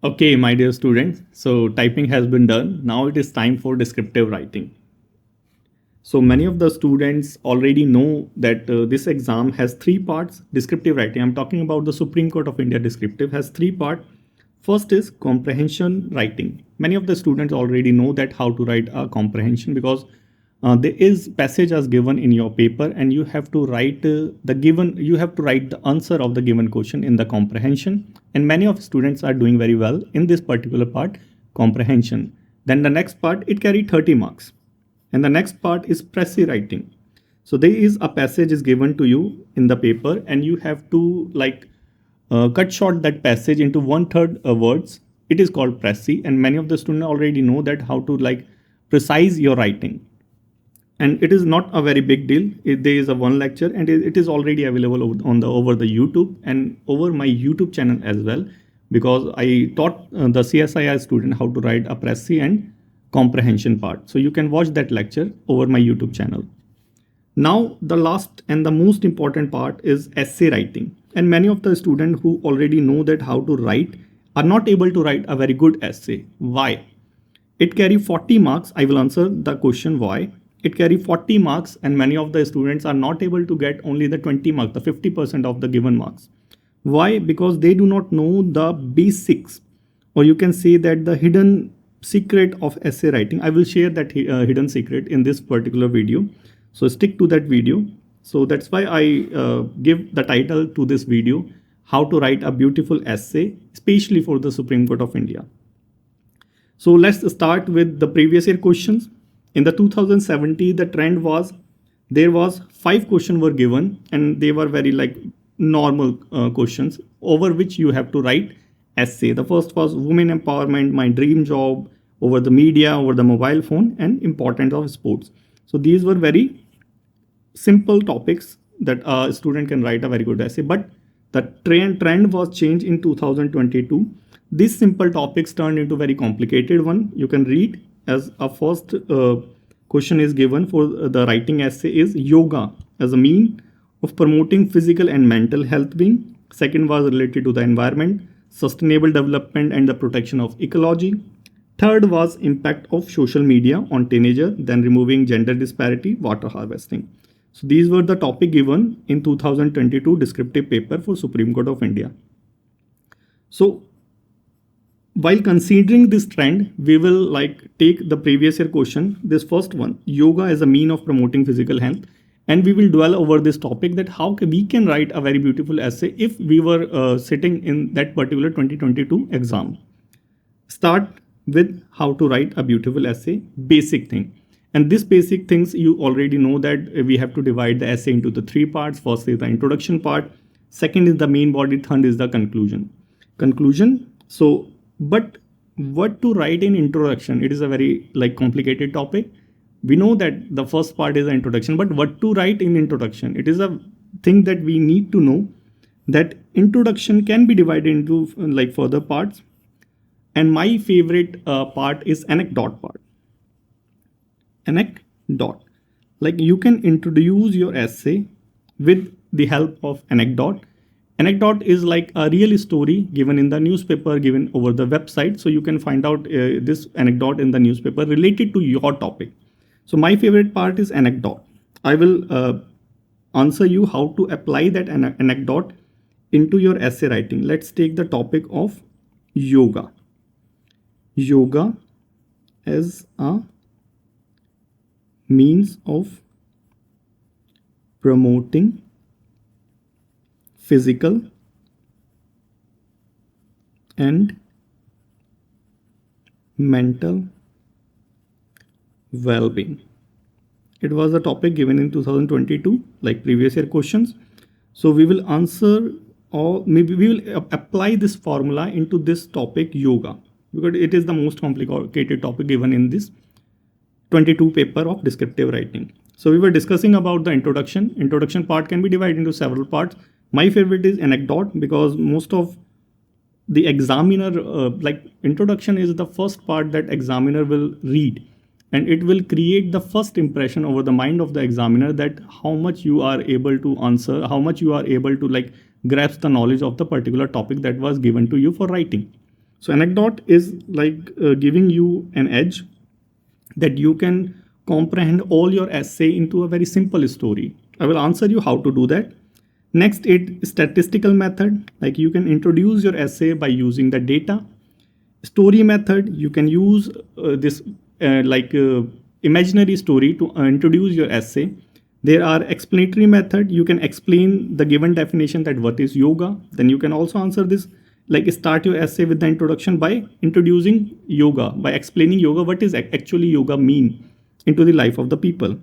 Okay, my dear students, so typing has been done. Now it is time for descriptive writing. So many of the students already know that this exam has three parts. Descriptive writing, I'm talking about the Supreme Court of India descriptive, has three parts. First is comprehension writing. Many of the students already know that how to write a comprehension because there is passage as given in your paper and you have to write the answer of the given question in the comprehension, and many of students are doing very well in this particular part, comprehension. Then the next part, it carry 30 marks, and the next part is précis writing. So there is a passage is given to you in the paper and you have to cut short that passage into 1/3 words. It is called précis, and many of the students already know that how to precise your writing. And it is not a very big deal. There is a one lecture and it is already available over the YouTube and over my YouTube channel as well, because I taught the CSIR student how to write a précis and comprehension part. So you can watch that lecture over my YouTube channel. Now the last and the most important part is essay writing. And many of the students who already know that how to write are not able to write a very good essay. Why? It carry 40 marks. I will answer the question why. It carry 40 marks and many of the students are not able to get only the 20 marks, the 50% of the given marks. Why? Because they do not know the basics, or you can say that the hidden secret of essay writing. I will share that hidden secret in this particular video. So stick to that video. So that's why I give the title to this video, How to Write a Beautiful Essay, especially for the Supreme Court of India. So let's start with the previous year questions. In the 2017, the trend was there was 5 questions were given and they were very normal questions over which you have to write essay. The first was women empowerment, my dream job, over the media, over the mobile phone, and importance of sports. So these were very simple topics that a student can write a very good essay. But the trend was changed in 2022. These simple topics turned into very complicated one. You can read as a first question is given for the writing essay is yoga as a mean of promoting physical and mental health being. Second was related to the environment, sustainable development and the protection of ecology. Third was impact of social media on teenager, then removing gender disparity, water harvesting. So these were the topic given in 2022 descriptive paper for Supreme Court of India. So while considering this trend, we will take the previous year question, this first one, yoga as a mean of promoting physical health. And we will dwell over this topic that how we can write a very beautiful essay if we were sitting in that particular 2022 exam. Start with how to write a beautiful essay, basic thing. And this basic things, you already know that we have to divide the essay into the 3 parts. First is the introduction part. Second is the main body. Third is the conclusion. So, but what to write in introduction? It is a very complicated topic. We know that the first part is the introduction, but what to write in introduction? It is a thing that we need to know that introduction can be divided into further parts. And my favorite part is anecdote part. Anecdote. You can introduce your essay with the help of anecdote. Anecdote is like a real story given in the newspaper, given over the website. So you can find out this anecdote in the newspaper related to your topic. So my favorite part is anecdote. I will answer you how to apply that anecdote into your essay writing. Let's take the topic of yoga. Yoga as a means of promoting physical and mental well-being. It was a topic given in 2022, like previous year questions. So we will answer, or maybe we will apply this formula into this topic yoga, because it is the most complicated topic given in this 22 paper of descriptive writing. So we were discussing about the introduction. Introduction part can be divided into several parts. My favorite is anecdote because most of the examiner, introduction is the first part that examiner will read, and it will create the first impression over the mind of the examiner that how much you are able to answer, how much you are able to grasp the knowledge of the particular topic that was given to you for writing. So anecdote is like giving you an edge that you can comprehend all your essay into a very simple story. I will answer you how to do that. Next, statistical method, like you can introduce your essay by using the data. Story method, you can use this imaginary story to introduce your essay. There are explanatory method, you can explain the given definition that what is yoga. Then you can also answer this, like start your essay with the introduction by introducing yoga, by explaining yoga, what is actually yoga mean into the life of the people.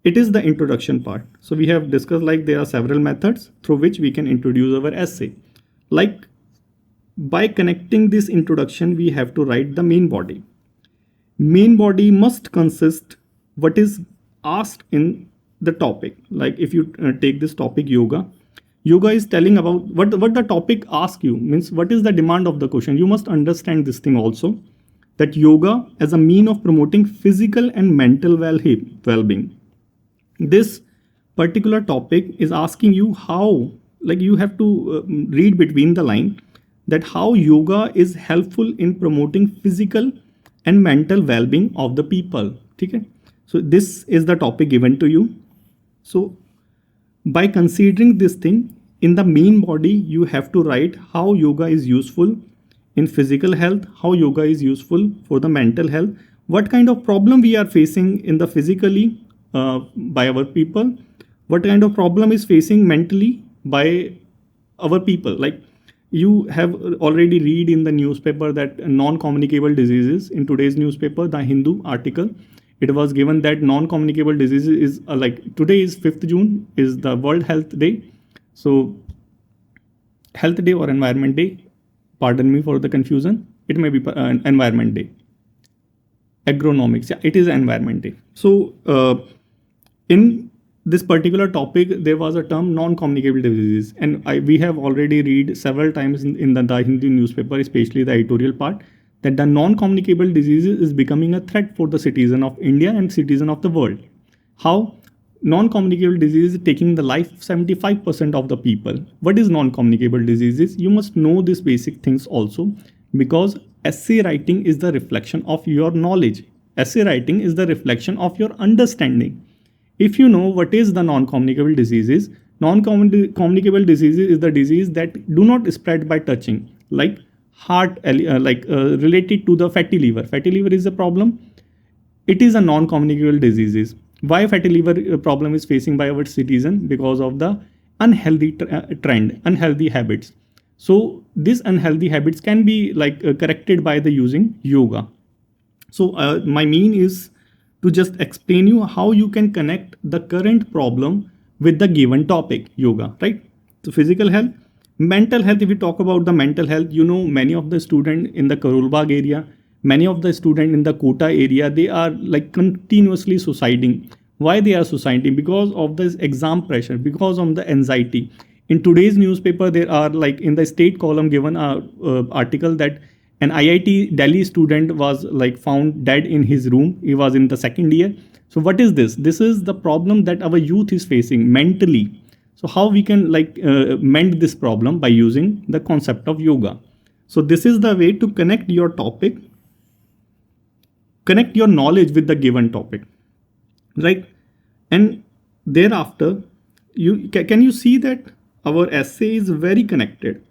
It is the introduction part. So we have discussed like there are several methods through which we can introduce our essay. Like by connecting this introduction, we have to write the main body. Main body must consist what is asked in the topic. Like if you take this topic yoga is telling about what the topic asks you, means what is the demand of the question. You must understand this thing also, that yoga as a mean of promoting physical and mental well-being. This particular topic is asking you how, like you have to read between the line, that how yoga is helpful in promoting physical and mental well-being of the people. Okay? So this is the topic given to you. So by considering this thing, in the main body, you have to write how yoga is useful in physical health, how yoga is useful for the mental health, what kind of problem we are facing in the physically by our people, what kind of problem is facing mentally by our people. Like you have already read in the newspaper that non-communicable diseases, in today's newspaper, the Hindu article, it was given that non-communicable diseases is like today is 5th June is the World Health Day. So Health Day or Environment Day, pardon me for the confusion, it may be Environment Day. Agronomics, yeah, it is Environment Day. So in this particular topic, there was a term non-communicable diseases, and we have already read several times in the Hindu newspaper, especially the editorial part, that the non-communicable diseases is becoming a threat for the citizen of India and citizen of the world. How? Non-communicable disease is taking the life of 75% of the people. What is non-communicable diseases? You must know these basic things also, because essay writing is the reflection of your knowledge. Essay writing is the reflection of your understanding. If you know what is the non-communicable diseases, non-communicable diseases is the disease that do not spread by touching, like heart, related to the fatty liver. Fatty liver is a problem. It is a non-communicable diseases. Why fatty liver problem is facing by our citizen? Because of the unhealthy trend, unhealthy habits. So these unhealthy habits can be corrected by the using yoga. So my mean is to just explain you how you can connect the current problem with the given topic, yoga, right? So physical health, mental health. If we talk about the mental health, you know, many of the students in the Karol Bagh area, many of the students in the Kota area, they are like continuously suiciding. Why they are suiciding? Because of this exam pressure, because of the anxiety. In today's newspaper, there are like in the state column given a article that an IIT Delhi student was like found dead in his room. He was in the second year. So what is this? This is the problem that our youth is facing mentally. So how we can mend this problem by using the concept of yoga. So this is the way to connect your topic, connect your knowledge with the given topic, right? And thereafter, can you see that our essay is very connected.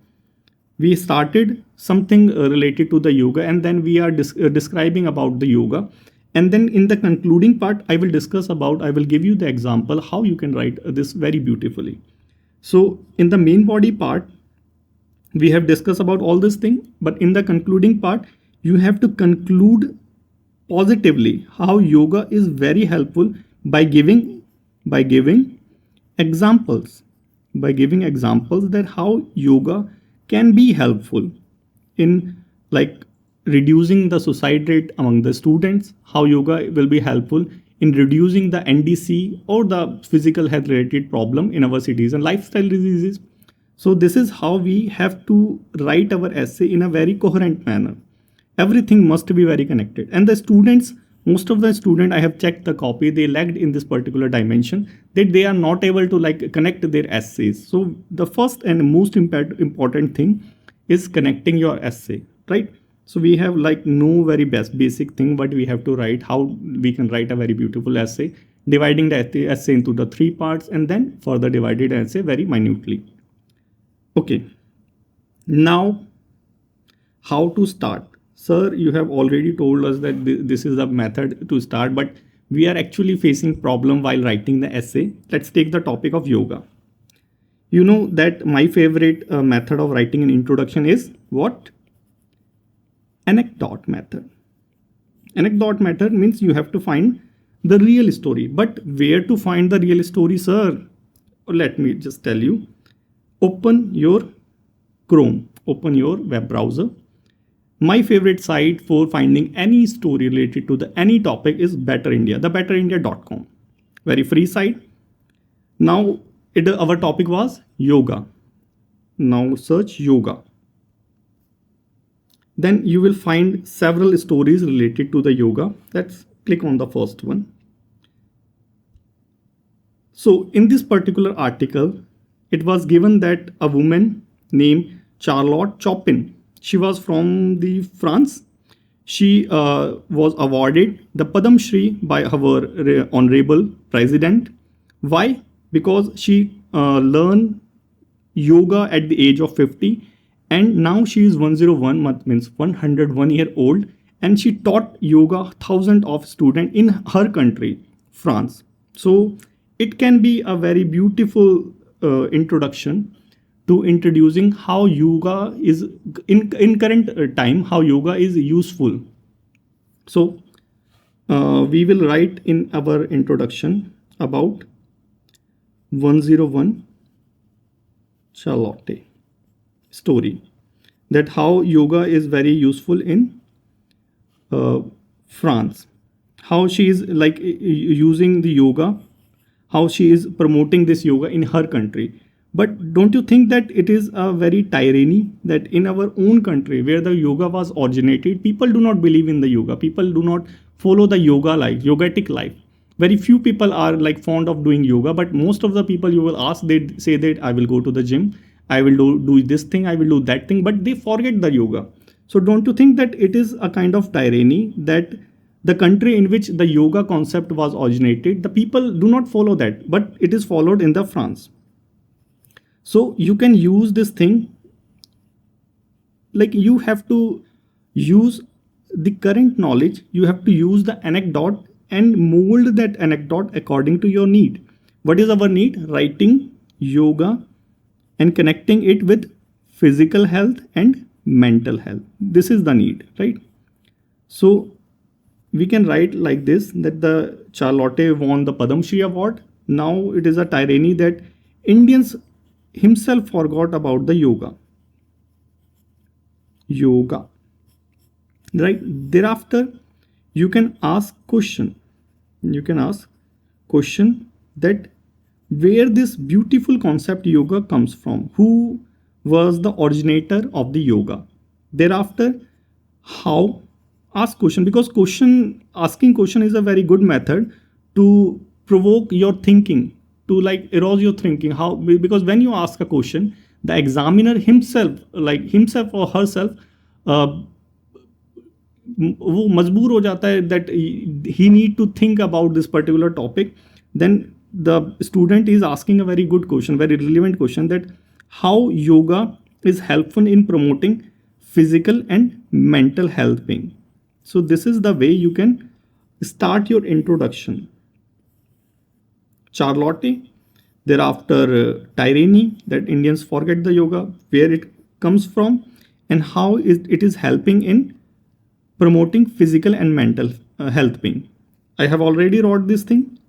We started something related to the yoga, and then we are describing about the yoga. And then in the concluding part, I will give you the example how you can write this very beautifully. So in the main body part, we have discussed about all this thing, but in the concluding part, you have to conclude positively how yoga is very helpful by giving examples, that how yoga can be helpful in like reducing the suicide rate among the students, how yoga will be helpful in reducing the NDC or the physical health related problem in our cities and lifestyle diseases. So this is how we have to write our essay in a very coherent manner. Everything must be very connected. And the students, most of the students, I have checked the copy, they lagged in this particular dimension, that they are not able to connect their essays. So the first and most important thing is connecting your essay right? So we have like no very basic thing, but we have to write how we can write a very beautiful essay, dividing the essay into the 3 parts and then further divided essay very minutely. Okay, now how to start? Sir, you have already told us that this is the method to start, but we are actually facing problem while writing the essay. Let's take the topic of yoga. You know that my favorite method of writing an introduction is what? Anecdote method. Anecdote method means you have to find the real story. But where to find the real story, sir? Let me just tell you. Open your Chrome, open your web browser. My favorite site for finding any story related to any topic is Better India, the betterindia.com. Very free site. Now, our topic was yoga. Now search yoga. Then you will find several stories related to the yoga. Let's click on the first one. So in this particular article, it was given that a woman named Charlotte Chopin, she was from the France. She was awarded the Padma Shri by our honorable president. Why? Because she learned yoga at the age of 50, and now she is 101, means 101 year old, and she taught yoga thousands of students in her country, France. So it can be a very beautiful introduction to introducing how yoga is in current time, how yoga is useful. So we will write in our introduction about 101 Charlotte story, that how yoga is very useful in France, how she is like using the yoga, how she is promoting this yoga in her country. But don't you think that it is a very tyranny that in our own country where the yoga was originated, people do not believe in the yoga, people do not follow the yoga life, yogatic life. Very few people are like fond of doing yoga, but most of the people you will ask, they say that I will go to the gym, I will do this thing, I will do that thing, but they forget the yoga. So don't you think that it is a kind of tyranny that the country in which the yoga concept was originated, the people do not follow that, but it is followed in the France. So you can use this thing, like you have to use the current knowledge, you have to use the anecdote and mold that anecdote according to your need. What is our need? Writing yoga and connecting it with physical health and mental health. This is the need, right? So we can write like this, that the Charlotte won the Padma Shri award. Now it is a tyranny that Indians himself forgot about the yoga, right? Thereafter you can ask question, that where this beautiful concept yoga comes from, who was the originator of the yoga. Thereafter, how? Ask question, because asking question is a very good method to provoke your thinking, to like erode your thinking. How? Because when you ask a question, the examiner himself or herself वो मजबूर हो जाता है that he need to think about this particular topic. Then the student is asking a very good question, very relevant question, that how yoga is helpful in promoting physical and mental health being. So this is the way you can start your introduction. Charlotte, thereafter tyranny, that Indians forget the yoga, where it comes from, and how it is helping in promoting physical and mental health being. I have already wrote this thing.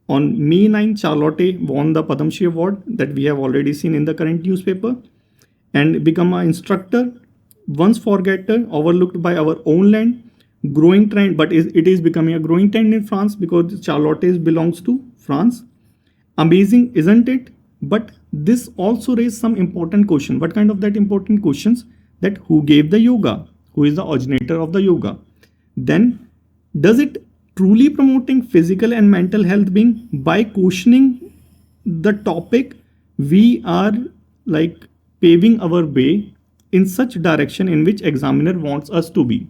On May 9, Charlotte won the Padma Shri award that we have already seen in the current newspaper, and become an instructor, once forgotten, overlooked by our own land, growing trend, but it is becoming a growing trend in France because Charlotte belongs to France. Amazing, isn't it? But this also raised some important question. What kind of that important questions? That who gave the yoga? Who is the originator of the yoga? Then does it truly promoting physical and mental health being? By questioning the topic, we are like paving our way in such direction in which examiner wants us to be.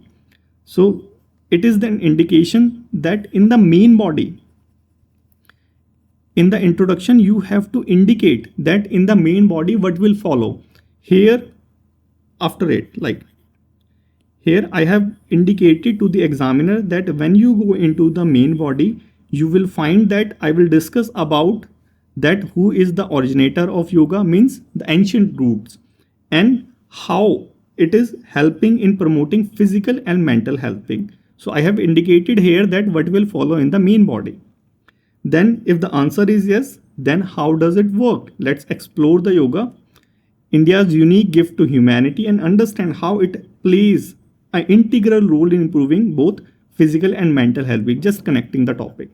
So it is an indication that in the main body, in the introduction, you have to indicate that in the main body what will follow. Here, after it, like here I have indicated to the examiner that when you go into the main body, you will find that I will discuss about that who is the originator of yoga, means the ancient roots, and how it is helping in promoting physical and mental health-being. So I have indicated here that what will follow in the main body. Then if the answer is yes, then how does it work? Let's explore the yoga, India's unique gift to humanity, and understand how it plays an integral role in improving both physical and mental health. We're just connecting the topic.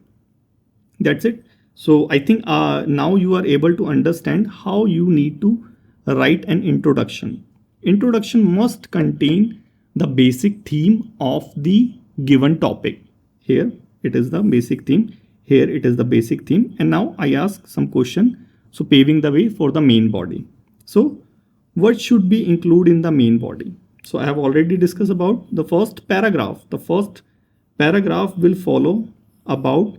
That's it. So I think now you are able to understand how you need to write an introduction. Introduction must contain the basic theme of the given topic. Here it is the basic theme. Here it is the basic theme. And now I ask some question. So paving the way for the main body. So what should be included in the main body? So I have already discussed about the first paragraph. The first paragraph will follow about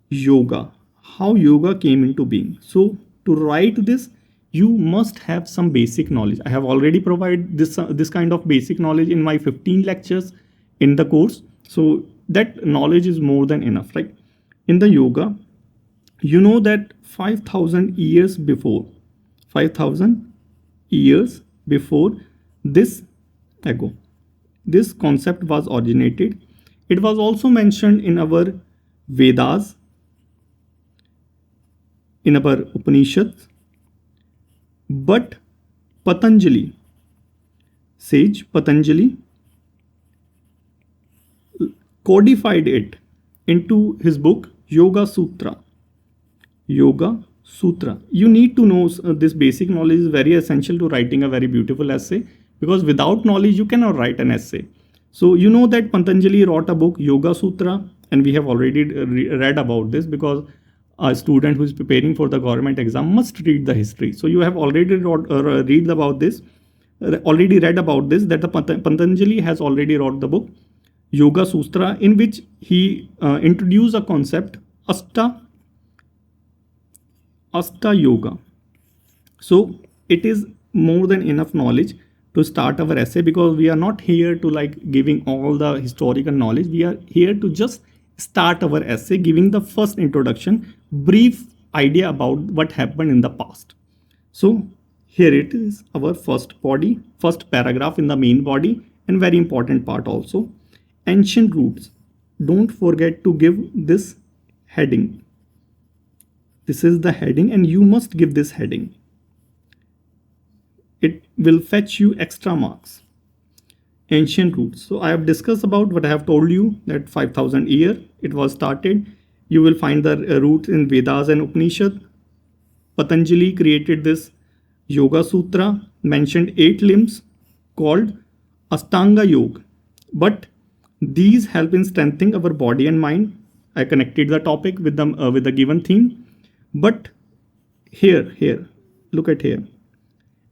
yoga, how yoga came into being. So to write this, you must have some basic knowledge. I have already provided this kind of basic knowledge in my 15 lectures in the course. So that knowledge is more than enough, right? In the yoga, you know that 5,000 years before, 5,000 years before this concept was originated. It was also mentioned in our Vedas, in our Upanishads, but Patanjali, sage Patanjali, codified it into his book Yoga Sutra. Yoga Sutra. You need to know this basic knowledge is very essential to writing a very beautiful essay, because without knowledge you cannot write an essay. So you know that Patanjali wrote a book Yoga Sutra, and we have already read about this, because a student who is preparing for the government exam must read the history. So you have already read about this, that the Patanjali has already wrote the book Yoga Sutra, in which he introduced a concept Asta Yoga. So it is more than enough knowledge to start our essay, because we are not here to like giving all the historical knowledge. We are here to just start our essay, giving the first introduction, brief idea about what happened in the past. So here it is, our first paragraph in the main body, and very important part also, ancient roots. Don't forget to give this heading. This is the heading, and you must give this heading. It will fetch you extra marks. Ancient roots. So I have discussed about what I have told you, that 5,000 year it was started. You will find the roots in Vedas and Upanishad. Patanjali created this Yoga Sutra, mentioned 8 limbs called Astanga Yoga. But these help in strengthening our body and mind. I connected the topic with the given theme. But here, look at here.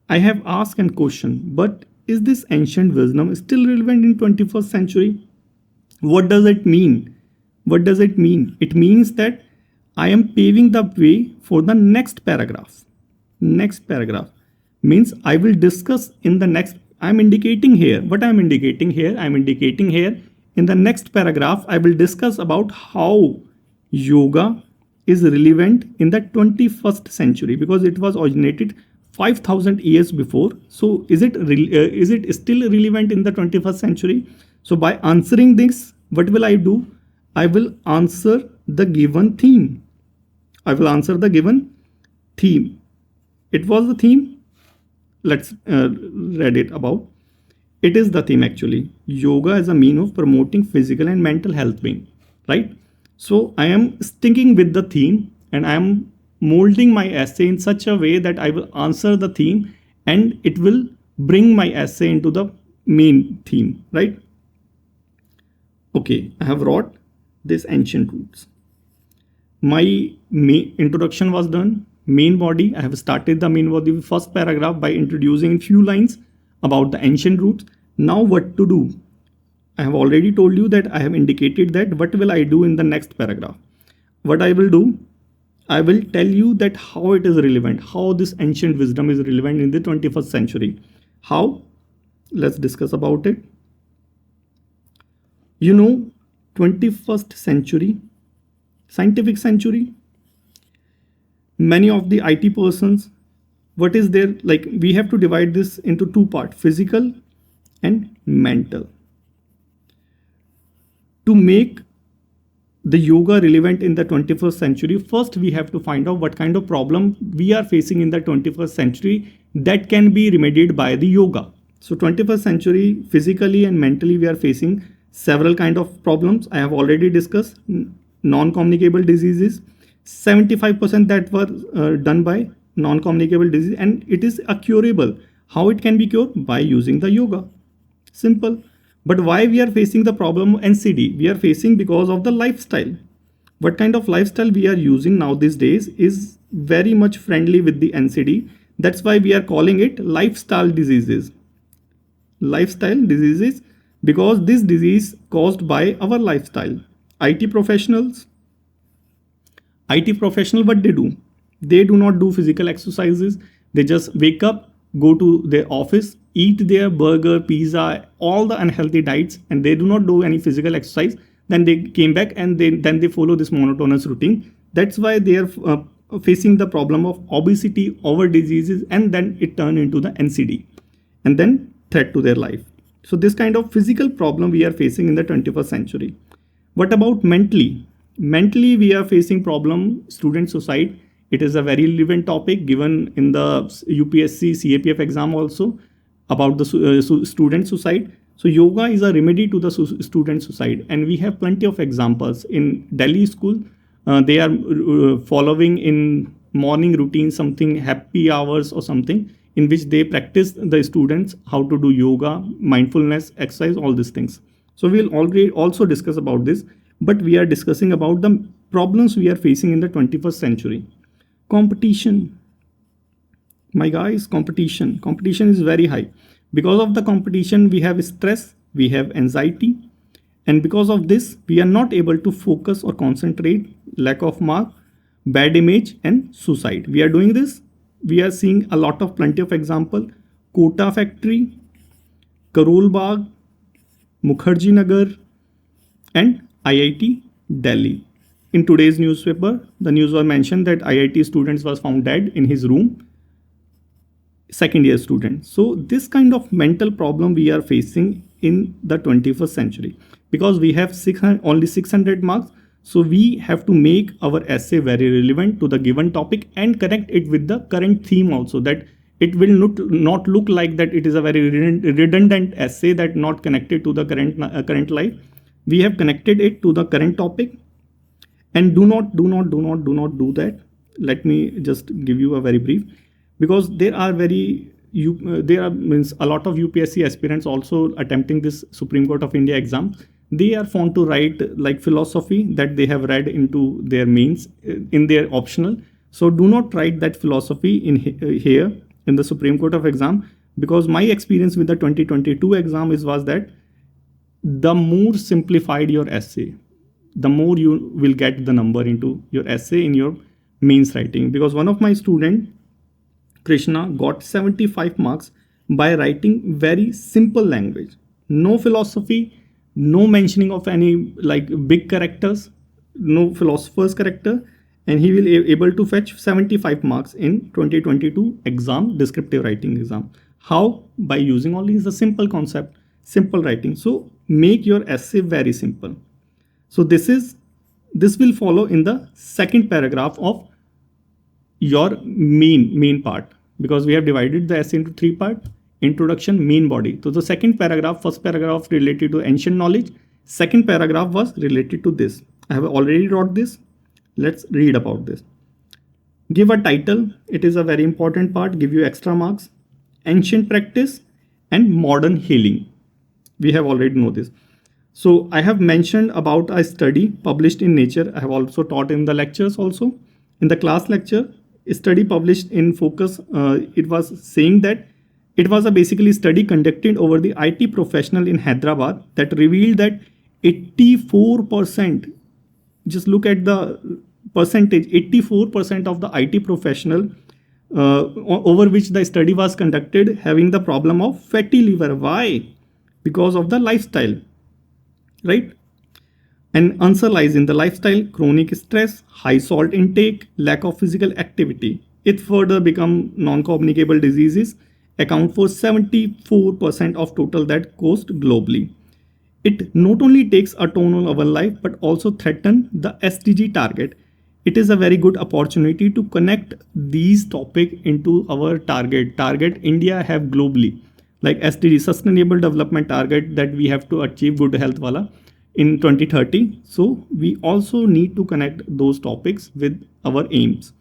I have asked a question, but is this ancient wisdom still relevant in 21st century? What does it mean? What does it mean? It means that I am paving the way for the next paragraph. Next paragraph means I will discuss in the next. I'm indicating here. What I'm indicating here? I'm indicating here in the next paragraph. I will discuss about how yoga is relevant in the 21st century, because it was originated 5,000 years before. So is it still relevant in the 21st century? So by answering this, what will I do? I will answer the given theme. I will answer the given theme. It was the theme. Let's read it about. It is the theme actually. Yoga as a mean of promoting physical and mental health being, right? So I am sticking with the theme, and I am molding my essay in such a way that I will answer the theme, and it will bring my essay into the main theme, right? Okay, I have wrote this ancient roots. My introduction was done. Main body, I have started the main body first paragraph by introducing few lines about the ancient roots. Now what to do? I have already told you that I have indicated that what will I do in the next paragraph. What I will do, I will tell you that how it is relevant, how this ancient wisdom is relevant in the 21st century. How? Let's discuss about it. 21st century, scientific century, many of the IT persons, what is there, like we have to divide this into two parts, physical and mental. To make the yoga relevant in the 21st century, first we have to find out what kind of problem we are facing in the 21st century that can be remedied by the yoga. So 21st century, physically and mentally, we are facing several kind of problems. I have already discussed non-communicable diseases, 75% that were done by non-communicable disease, and it is curable. How it can be cured? By using the yoga. Simple. But why we are facing the problem NCD? We are facing because of the lifestyle. What kind of lifestyle we are using now these days is very much friendly with the NCD. That's why we are calling it lifestyle diseases. Lifestyle diseases, because this disease caused by our lifestyle. IT professional, what they do? They do not do physical exercises. They just wake up, go to their office, eat their burger, pizza, all the unhealthy diets, and they do not do any physical exercise. Then they came back and then they follow this monotonous routine. That's why they are facing the problem of obesity, over diseases, and then it turned into the NCD and then threat to their life. So this kind of physical problem we are facing in the 21st century. What about mentally? Mentally, we are facing problem student suicide. It is a very relevant topic given in the UPSC CAPF exam also about the student suicide. So yoga is a remedy to the student suicide, and we have plenty of examples in Delhi school. They are following in morning routine something happy hours or something in which they practice the students how to do yoga, mindfulness, exercise, all these things. So we'll already also discuss about this, but we are discussing about the problems we are facing in the 21st century. Competition. My guys, competition is very high. Because of the competition, we have stress, we have anxiety, and because of this, we are not able to focus or concentrate, lack of mark, bad image, and suicide. We are doing this. We are seeing a lot of plenty of example. Kota factory, Karol Bagh, Mukherjee Nagar, and IIT Delhi. In today's newspaper, the news was mentioned that IIT students was found dead in his room, second year student. So this kind of mental problem we are facing in the 21st century, because we have only 600 marks. So we have to make our essay very relevant to the given topic and connect it with the current theme also, that it will not look like that it is a very redundant essay that not connected to the current life. We have connected it to the current topic. And do not do that. Let me just give you a very brief, because there are means a lot of UPSC aspirants also attempting this Supreme Court of India exam. They are found to write like philosophy that they have read into their mains in their optional. So do not write that philosophy in here in the Supreme Court of exam, because my experience with the 2022 exam was that the more simplified your essay, the more you will get the number into your essay in your mains writing. Because one of my student, Krishna, got 75 marks by writing very simple language, no philosophy, no mentioning of any like big characters, no philosopher's character, and he will able to fetch 75 marks in 2022 exam, descriptive writing exam. How? By using only the simple concept, simple writing. So make your essay very simple. So this will follow in the second paragraph of your main part, because we have divided the essay into three parts: introduction, main body. So the second paragraph, first paragraph related to ancient knowledge, second paragraph was related to this. I have already wrote this. Let's read about this. Give a title. It is a very important part. Give you extra marks. Ancient practice and modern healing. We have already know this. So I have mentioned about a study published in Nature. I have also taught in the lectures also. In the class lecture, a study published in Focus, it was saying that It was a basically study conducted over the IT professional in Hyderabad that revealed that 84%, just look at the percentage, 84% of the IT professional over which the study was conducted having the problem of fatty liver. Why? Because of the lifestyle, right? And answer lies in the lifestyle, chronic stress, high salt intake, lack of physical activity. It further become non-communicable diseases account for 74% of total that cost globally. It not only takes a toll on our life but also threaten the SDG target. It is a very good opportunity to connect these topics into our target India have globally, like SDG, Sustainable Development Target, that we have to achieve good health wala in 2030. So we also need to connect those topics with our aims.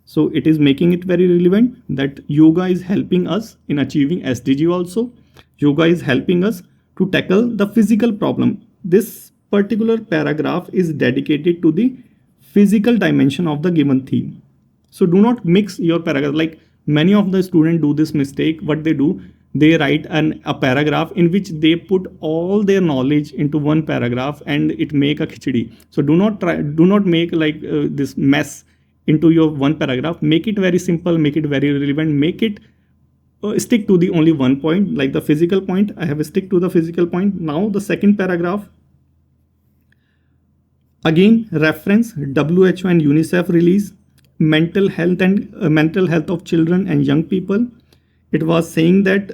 So it is making it very relevant that yoga is helping us in achieving SDG also. Yoga is helping us to tackle the physical problem. This particular paragraph is dedicated to the physical dimension of the given theme. So do not mix your paragraph. Like many of the students do this mistake. What they do, they write a paragraph in which they put all their knowledge into one paragraph and it make a khichdi. So do not make like this mess into your one paragraph. Make it very simple, make it very relevant, make it stick to the only one point, like the physical point. I have stick to the physical point. Now the second paragraph, again reference WHO and UNICEF release mental health and mental health of children and young people. It was saying that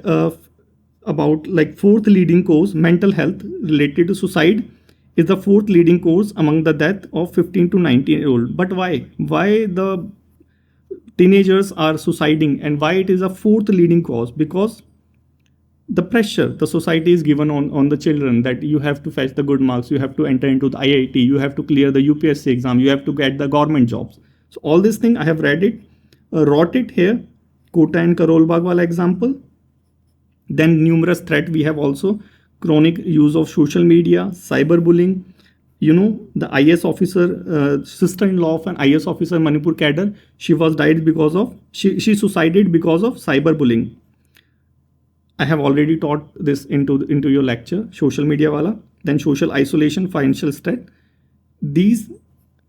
about like fourth leading cause, mental health related to suicide is the fourth leading cause among the death of 15 to 19-year-old. But why the teenagers are suiciding and why it is a fourth leading cause? Because the pressure the society is given on the children, that you have to fetch the good marks, you have to enter into the IIT, you have to clear the UPSC exam, you have to get the government jobs. So all this thing I have read it, wrote it here, Kota and Karol Bagh wala example. Then numerous threat we have also, chronic use of social media, cyberbullying. You know, the IS officer, sister-in-law of an IS officer, Manipur cadre, she was died because of, she suicided because of cyberbullying. I have already taught this into your lecture, social media wala. Then social isolation, financial stress. These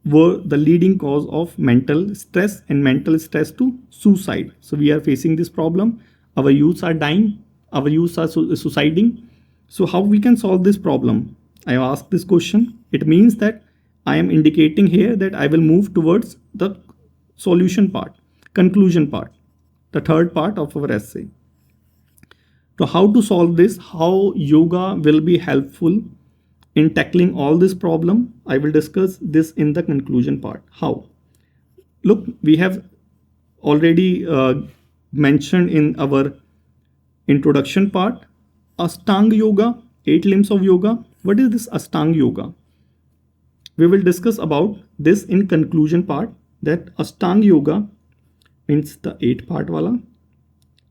were the leading cause of mental stress and mental stress to suicide. So we are facing this problem. Our youths are dying. Our youths are suiciding. So how we can solve this problem? I asked this question. It means that I am indicating here that I will move towards the solution part, conclusion part, the third part of our essay. So how to solve this, how yoga will be helpful in tackling all this problem, I will discuss this in the conclusion part. How? Look, we have already mentioned in our introduction part, Ashtanga Yoga, 8 limbs of yoga. What is this Ashtanga Yoga? We will discuss about this in conclusion part, that Ashtanga Yoga means the 8 part wala.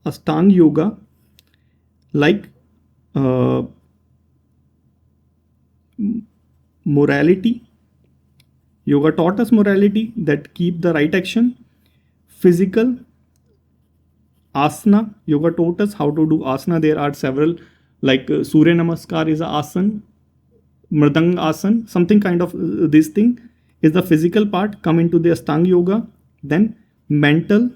Ashtanga Yoga, like morality. Yoga taught us morality, that keep the right action. Physical, asana. Yoga taught us how to do asana. There are several, like Surya Namaskar is a asana, Mridanga asana, something kind of this thing is the physical part, come into the Ashtanga Yoga. Then mental,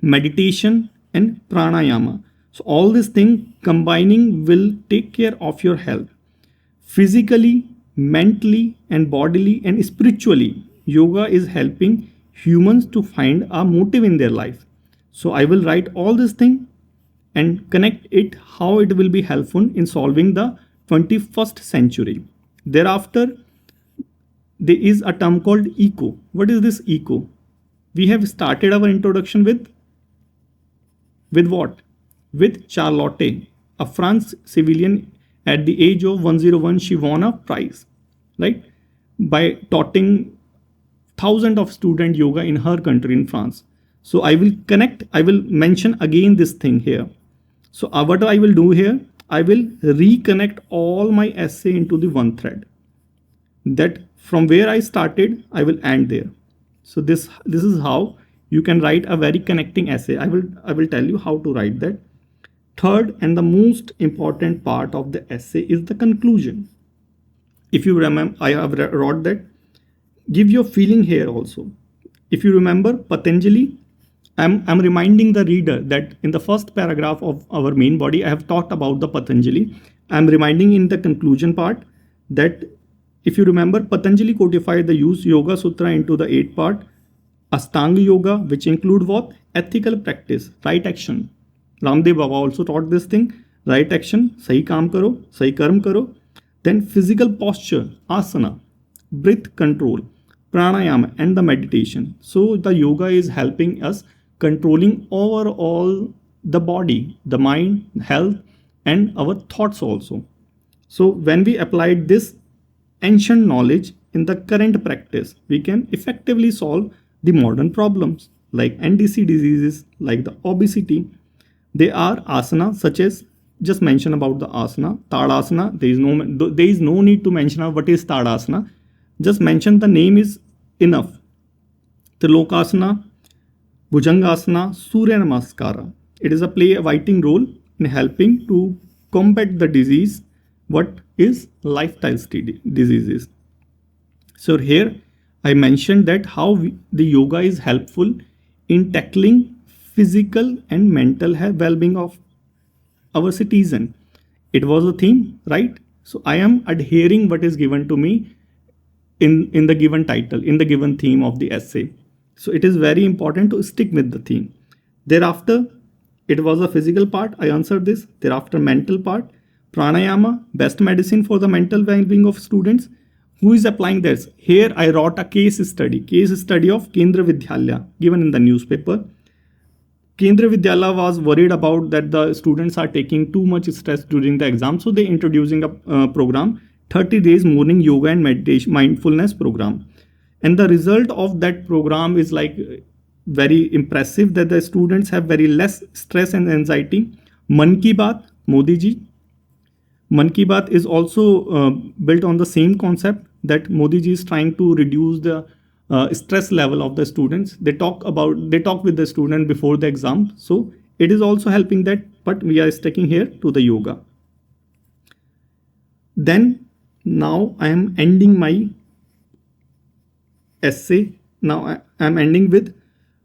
meditation and pranayama. So all this thing combining will take care of your health. Physically, mentally and bodily and spiritually, yoga is helping humans to find a motive in their life. So I will write all this thing and connect it, how it will be helpful in solving the 21st century. Thereafter, there is a term called eco. What is this eco? We have started our introduction with what? With Charlotte, a French civilian. At the age of 101, she won a prize, right? By teaching thousands of student yoga in her country, in France. So I will mention again this thing here. So what I will do here, I will reconnect all my essay into the one thread. That from where I started, I will end there. So this is how you can write a very connecting essay. I will tell you how to write that. Third and the most important part of the essay is the conclusion. If you remember, I have wrote that. Give your feeling here also. If you remember Patanjali, I'm reminding the reader that in the first paragraph of our main body, I have talked about the Patanjali. I'm reminding in the conclusion part that if you remember, Patanjali codified the use Yoga Sutra into the 8 part Astanga Yoga, which include what? Ethical practice, right action. Ramdev Baba also taught this thing, right action, sahi kaam karo, sahi karm karo. Then physical posture, asana, breath control, pranayama, and the meditation. So the yoga is helping us controlling overall the body, the mind, health, and our thoughts also. So when we applied this ancient knowledge in the current practice, we can effectively solve the modern problems like NDC diseases, like the obesity. They are asana such as just mention about the asana, Tadasana. There is no need to mention what is Tadasana. Just mention the name is enough. Trilokasana, Bhujangasana, Surya Namaskara. It is a play a vital role in helping to combat the disease. What is lifestyle diseases? So here I mentioned that how the yoga is helpful in tackling physical and mental health well-being of our citizen. It was a theme, right? So I am adhering what is given to me in the given title, in the given theme of the essay. So it is very important to stick with the theme. Thereafter, it was a physical part. I answered this. Thereafter, mental part. Pranayama, best medicine for the mental well-being of students. Who is applying this? Here I wrote a case study of Kendra Vidyalaya given in the newspaper. Kendra Vidyalaya was worried about that the students are taking too much stress during the exam. So they introducing a program, 30 days morning yoga and meditation mindfulness program. And the result of that program is like very impressive that the students have very less stress and anxiety. Man Ki Baat, Modi ji. Man Ki Baat is also built on the same concept that Modi ji is trying to reduce the stress level of the students. They talk with the student before the exam. So it is also helping that, but we are sticking here to the yoga. Then now I am ending my essay. Now I am ending with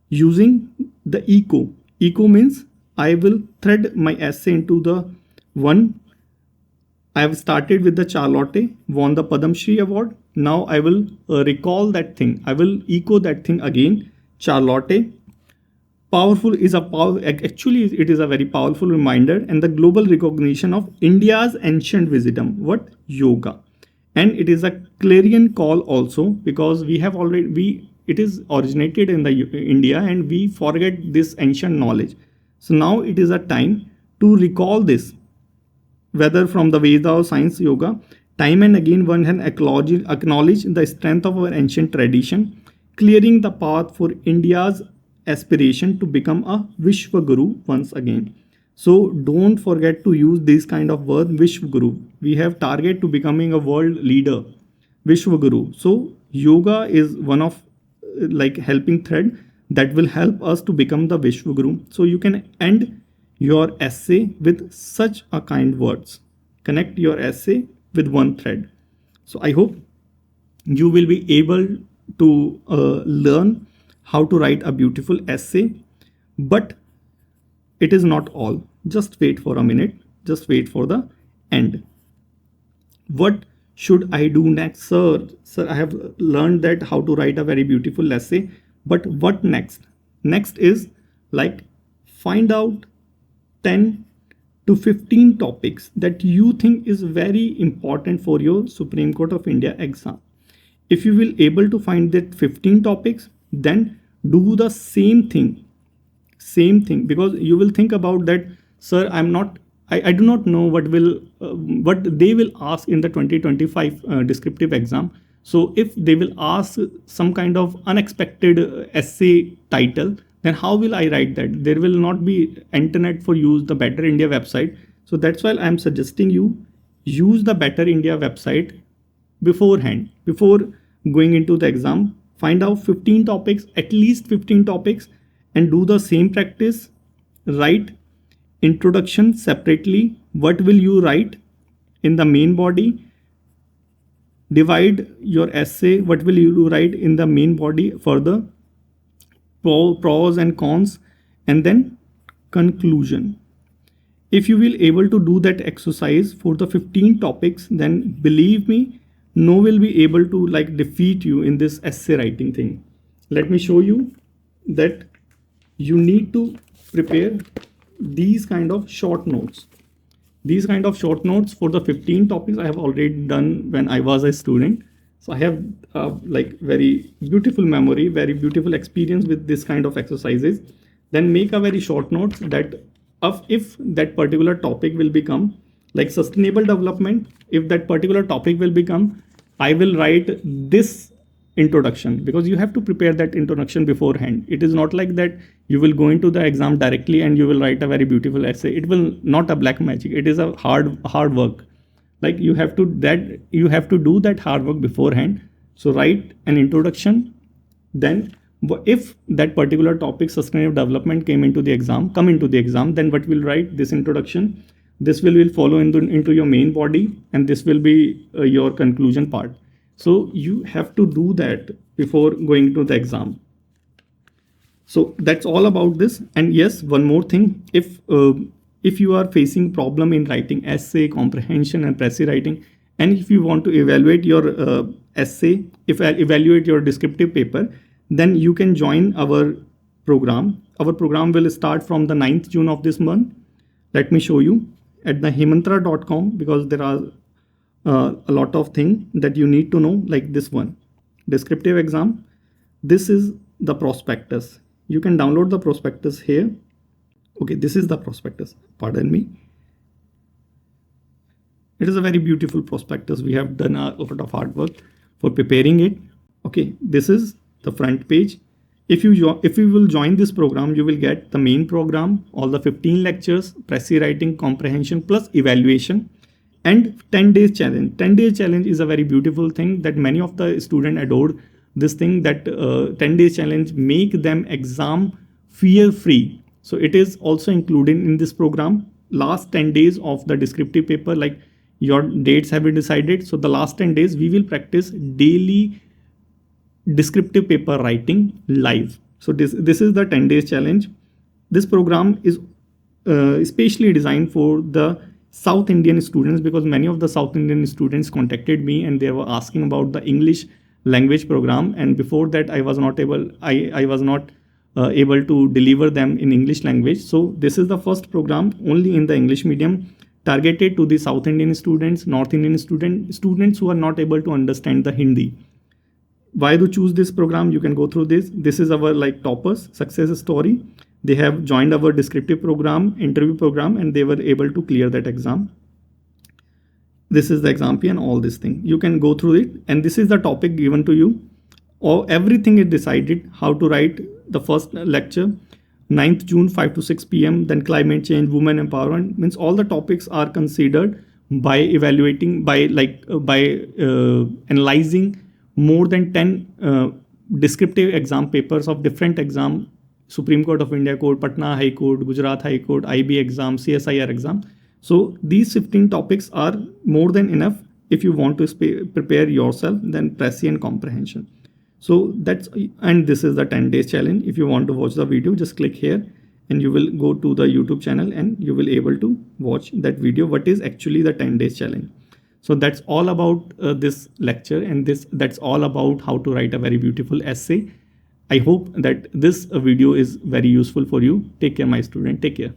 using the eco. Eco means I will thread my essay into the one. I have started with the Charlotte, won the Padam Shri award. Now I will recall that thing. I will echo that thing again. Charlotte, powerful is a power. Actually, it is a very powerful reminder and the global recognition of India's ancient wisdom. What? Yoga. And it is a clarion call also because we have already it is originated in the India and we forget this ancient knowledge. So now it is a time to recall this. Whether from the Veda or science yoga, time and again one can acknowledge the strength of our ancient tradition, clearing the path for India's aspiration to become a Vishwa Guru once again. So don't forget to use this kind of word Vishwa Guru. We have target to becoming a world leader, Vishwa Guru. So yoga is one of like helping thread that will help us to become the Vishwa Guru. So you can end your essay with such a kind words. Connect your essay with one thread. So I hope you will be able to learn how to write a beautiful essay, but it is not all. Just wait for a minute. Just wait for the end. What should I do next, sir? Sir, I have learned that how to write a very beautiful essay, but what next? Next is like find out 10 to 15 topics that you think is very important for your Supreme Court of India exam. If you will able to find that 15 topics, then do the same thing because you will think about that, sir, I do not know what they will ask in the 2025 descriptive exam. So if they will ask some kind of unexpected essay title, then how will I write that? There will not be internet for use the Better India website. So that's why I'm suggesting you use the Better India website beforehand, before going into the exam. Find out 15 topics, at least 15 topics, and do the same practice. Write introduction separately. What will you write in the main body? Divide your essay. What will you write in the main body? Further, pros and cons, and then conclusion. If you will able to do that exercise for the 15 topics, then believe me, no will be able to like defeat you in this essay writing thing. Let me show you that you need to prepare these kind of short notes. These kind of short notes for the 15 topics I have already done when I was a student. So I have like very beautiful memory, very beautiful experience with this kind of exercises. Then make a very short notes that if that particular topic will become like sustainable development, if that particular topic will become, I will write this introduction, because you have to prepare that introduction beforehand. It is not like that you will go into the exam directly and you will write a very beautiful essay. It will not a black magic. It is a hard work. Like you have to do that hard work beforehand. So write an introduction. Then if that particular topic sustainable development come into the exam, then what will write? This introduction. This will follow into your main body, and this will be your conclusion part. So you have to do that before going to the exam. So that's all about this. And yes, one more thing, if you are facing problem in writing essay, comprehension and precis writing, and if you want to evaluate your essay, evaluate your descriptive paper, then you can join our program. Our program will start from the 9th June of this month. Let me show you at the hemantra.com, because there are a lot of things that you need to know, like this one, descriptive exam. This is the prospectus. You can download the prospectus here. Okay, this is the prospectus. Pardon me. It is a very beautiful prospectus. We have done a lot of hard work for preparing it. Okay, this is the front page. If you will join this program, you will get the main program, all the 15 lectures, precis writing, comprehension plus evaluation, and 10 days challenge. 10 days challenge is a very beautiful thing that many of the students adored. This thing that 10 days challenge make them exam fear free. So it is also included in this program. Last 10 days of the descriptive paper, like your dates have been decided. So the last 10 days we will practice daily descriptive paper writing live. So this is the 10 days challenge. This program is especially designed for the South Indian students, because many of the South Indian students contacted me and they were asking about the English language program, and before that I was not able to deliver them in English language. So this is the first program only in the English medium, targeted to the South Indian students, North Indian students who are not able to understand the Hindi. Why to choose this program? You can go through this. This is our like toppers success story. They have joined our descriptive program, interview program, and they were able to clear that exam. This is the exam and all this thing. You can go through it, and this is the topic given to you. Or everything is decided how to write the first lecture, 9th June 5 to 6 p.m. Then climate change, women empowerment, means all the topics are considered by evaluating, by analyzing more than 10 descriptive exam papers of different exam, Supreme Court of India Court, Patna High Court, Gujarat High Court, IB exam, CSIR exam. So these 15 topics are more than enough if you want to prepare yourself, then precis and comprehension. So and this is the 10 days challenge. If you want to watch the video, just click here and you will go to the YouTube channel and you will able to watch that video, what is actually the 10 days challenge. So that's all about this lecture, and that's all about how to write a very beautiful essay. I hope that this video is very useful for you. Take care, my student. Take care.